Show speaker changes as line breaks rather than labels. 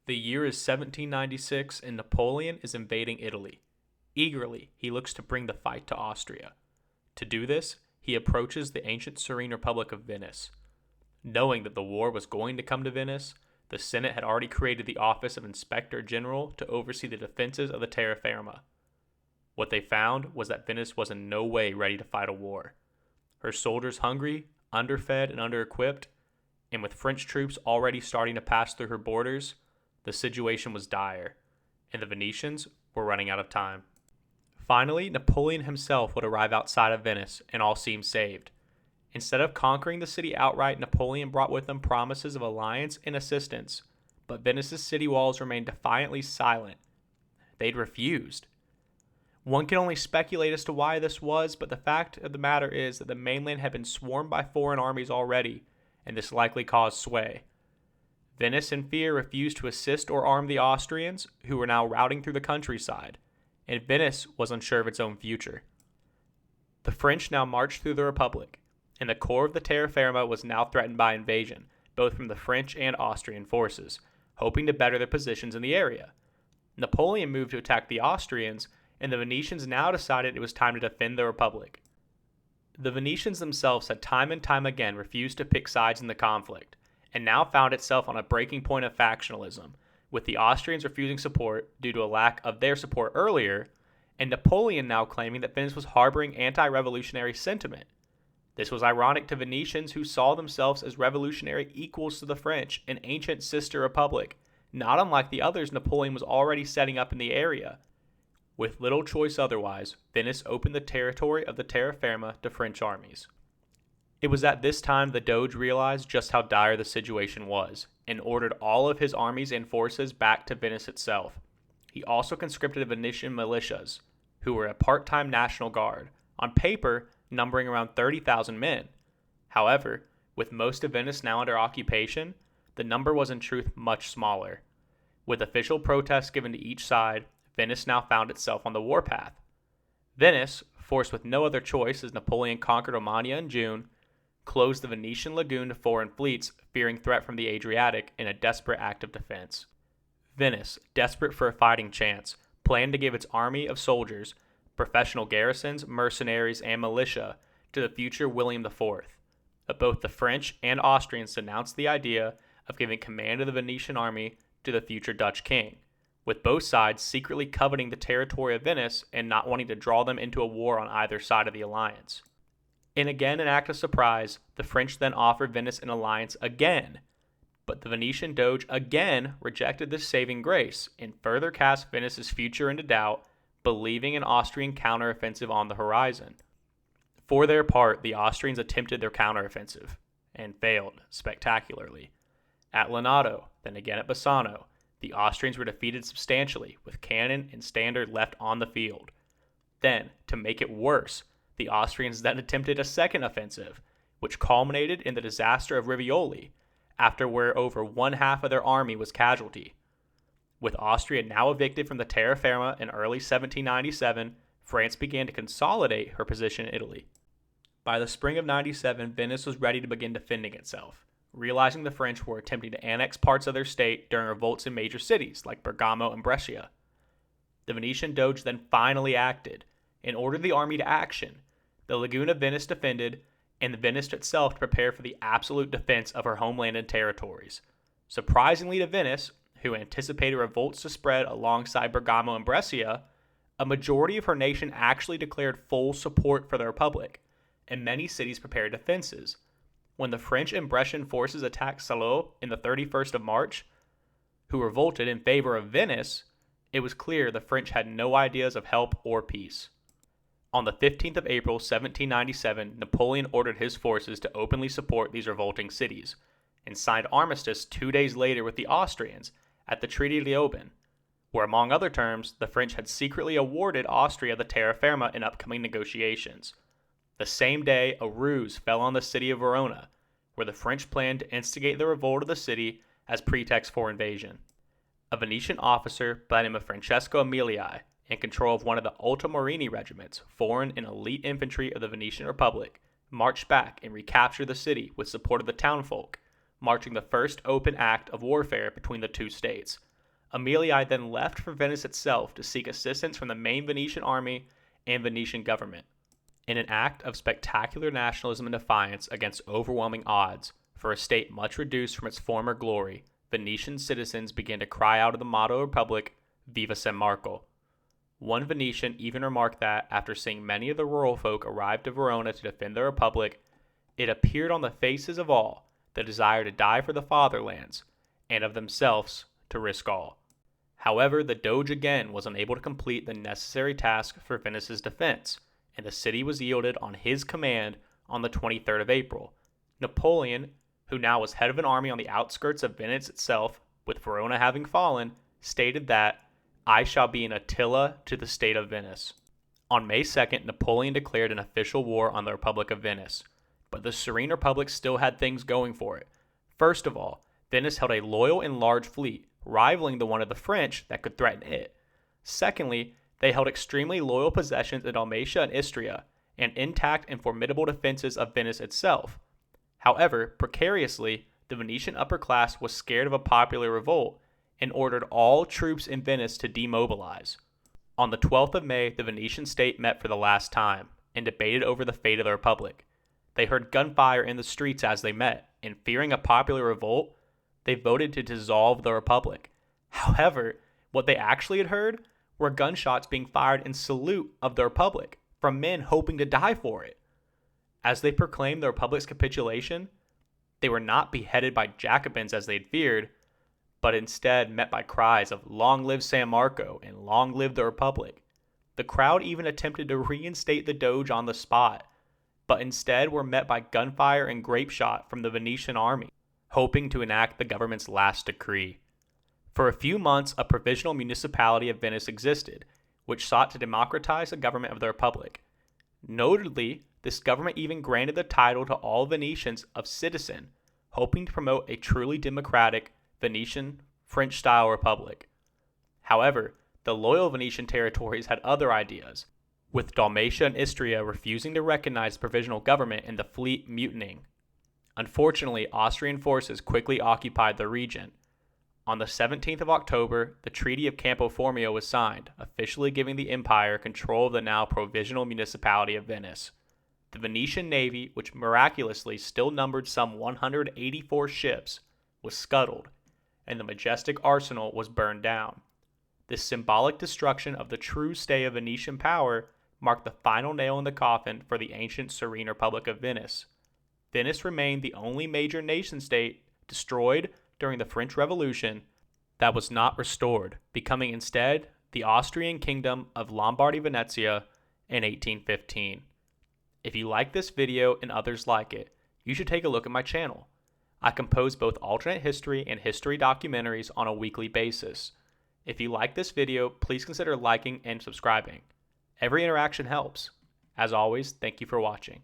The year is 1796 and Napoleon is invading Italy. Eagerly, he looks to bring the fight to Austria. To do this, he approaches the ancient Serene Republic of Venice. Knowing that the war was going to come to Venice, the Senate had already created the office of Inspector General to oversee the defenses of the terra firma. What they found was that Venice was in no way ready to fight a war. Her soldiers hungry, underfed, and under-equipped, and with French troops already starting to pass through her borders, the situation was dire, and the Venetians were running out of time. Finally, Napoleon himself would arrive outside of Venice, and all seemed saved. Instead of conquering the city outright, Napoleon brought with him promises of alliance and assistance, but Venice's city walls remained defiantly silent. They'd refused. One can only speculate as to why this was, but the fact of the matter is that the mainland had been swarmed by foreign armies already, and this likely caused sway. Venice, in fear, refused to assist or arm the Austrians, who were now routing through the countryside, and Venice was unsure of its own future. The French now marched through the Republic, and the core of the terra firma was now threatened by invasion, both from the French and Austrian forces, hoping to better their positions in the area. Napoleon moved to attack the Austrians, and the Venetians now decided it was time to defend the Republic. The Venetians themselves had time and time again refused to pick sides in the conflict, and now found itself on a breaking point of factionalism, with the Austrians refusing support due to a lack of their support earlier, and Napoleon now claiming that Venice was harboring anti-revolutionary sentiment. This was ironic to Venetians who saw themselves as revolutionary equals to the French, an ancient sister republic, not unlike the others Napoleon was already setting up in the area. With little choice otherwise, Venice opened the territory of the terra firma to French armies. It was at this time the Doge realized just how dire the situation was, and ordered all of his armies and forces back to Venice itself. He also conscripted Venetian militias, who were a part-time National Guard, on paper numbering around 30,000 men. However, with most of Venice now under occupation, the number was in truth much smaller. With official protests given to each side, Venice now found itself on the warpath. Venice, forced with no other choice as Napoleon conquered Romagna in June, closed the Venetian lagoon to foreign fleets, fearing threat from the Adriatic in a desperate act of defense. Venice, desperate for a fighting chance, planned to give its army of soldiers, professional garrisons, mercenaries, and militia to the future William IV. But both the French and Austrians denounced the idea of giving command of the Venetian army to the future Dutch king, with both sides secretly coveting the territory of Venice and not wanting to draw them into a war on either side of the alliance. In again an act of surprise, the French then offered Venice an alliance again, but the Venetian Doge again rejected this saving grace and further cast Venice's future into doubt, believing an Austrian counteroffensive on the horizon. For their part, the Austrians attempted their counteroffensive, and failed spectacularly. At Lonato, then again at Bassano, the Austrians were defeated substantially, with cannon and standard left on the field. Then, to make it worse, the Austrians then attempted a second offensive, which culminated in the disaster of Rivioli, after where over one half of their army was casualty. With Austria now evicted from the terra firma in early 1797, France began to consolidate her position in Italy. By the spring of 97, Venice was ready to begin defending itself, realizing the French were attempting to annex parts of their state during revolts in major cities like Bergamo and Brescia. The Venetian Doge then finally acted and ordered the army to action. The Lagoon of Venice defended, and Venice itself to prepare for the absolute defense of her homeland and territories. Surprisingly to Venice, who anticipated revolts to spread alongside Bergamo and Brescia, a majority of her nation actually declared full support for the Republic, and many cities prepared defenses. When the French and Brescian forces attacked Salò in the 31st of March, who revolted in favor of Venice, it was clear the French had no ideas of help or peace. On the 15th of April 1797, Napoleon ordered his forces to openly support these revolting cities, and signed armistice 2 days later with the Austrians at the Treaty of Leoben, where among other terms, the French had secretly awarded Austria the terra firma in upcoming negotiations. The same day, a ruse fell on the city of Verona, where the French planned to instigate the revolt of the city as pretext for invasion. A Venetian officer by the name of Francesco Emilii, in control of one of the Ultramorini regiments, foreign and elite infantry of the Venetian Republic, marched back and recaptured the city with support of the townfolk, marching the first open act of warfare between the two states. Emilii then left for Venice itself to seek assistance from the main Venetian army and Venetian government. In an act of spectacular nationalism and defiance against overwhelming odds, for a state much reduced from its former glory, Venetian citizens began to cry out of the motto of the Republic, Viva San Marco. One Venetian even remarked that, after seeing many of the rural folk arrive to Verona to defend the Republic, it appeared on the faces of all the desire to die for the fatherlands, and of themselves to risk all. However, the Doge again was unable to complete the necessary task for Venice's defense, and the city was yielded on his command on the 23rd of April. Napoleon, who now was head of an army on the outskirts of Venice itself, with Verona having fallen, stated that, "I shall be an Attila to the state of Venice." On May 2nd, Napoleon declared an official war on the Republic of Venice, but the Serene Republic still had things going for it. First of all, Venice held a loyal and large fleet, rivaling the one of the French that could threaten it. Secondly, they held extremely loyal possessions in Dalmatia and Istria, and intact and formidable defenses of Venice itself. However, precariously, the Venetian upper class was scared of a popular revolt and ordered all troops in Venice to demobilize. On the 12th of May, the Venetian state met for the last time and debated over the fate of the Republic. They heard gunfire in the streets as they met, and fearing a popular revolt, they voted to dissolve the Republic. However, what they actually had heard were gunshots being fired in salute of the Republic from men hoping to die for it. As they proclaimed the Republic's capitulation, they were not beheaded by Jacobins as they had feared, but instead met by cries of "Long live San Marco" and "Long live the Republic." The crowd even attempted to reinstate the Doge on the spot, but instead were met by gunfire and grape shot from the Venetian army, hoping to enact the government's last decree. For a few months, a provisional municipality of Venice existed, which sought to democratize the government of the Republic. Notably, this government even granted the title to all Venetians of citizen, hoping to promote a truly democratic Venetian French-style republic. However, the loyal Venetian territories had other ideas, with Dalmatia and Istria refusing to recognize the provisional government and the fleet mutinying. Unfortunately, Austrian forces quickly occupied the region. On the 17th of October, the Treaty of Campo Formio was signed, officially giving the empire control of the now provisional municipality of Venice. The Venetian navy, which miraculously still numbered some 184 ships, was scuttled, and the majestic arsenal was burned down. This symbolic destruction of the true stay of Venetian power marked the final nail in the coffin for the ancient Serene Republic of Venice. Venice remained the only major nation-state destroyed during the French Revolution that was not restored, becoming instead the Austrian kingdom of Lombardy-Venetia in 1815. If you like this video and others like it, you should take a look at my channel. I compose both alternate history and history documentaries on a weekly basis. If you like this video, please consider liking and subscribing. Every interaction helps. As always, thank you for watching.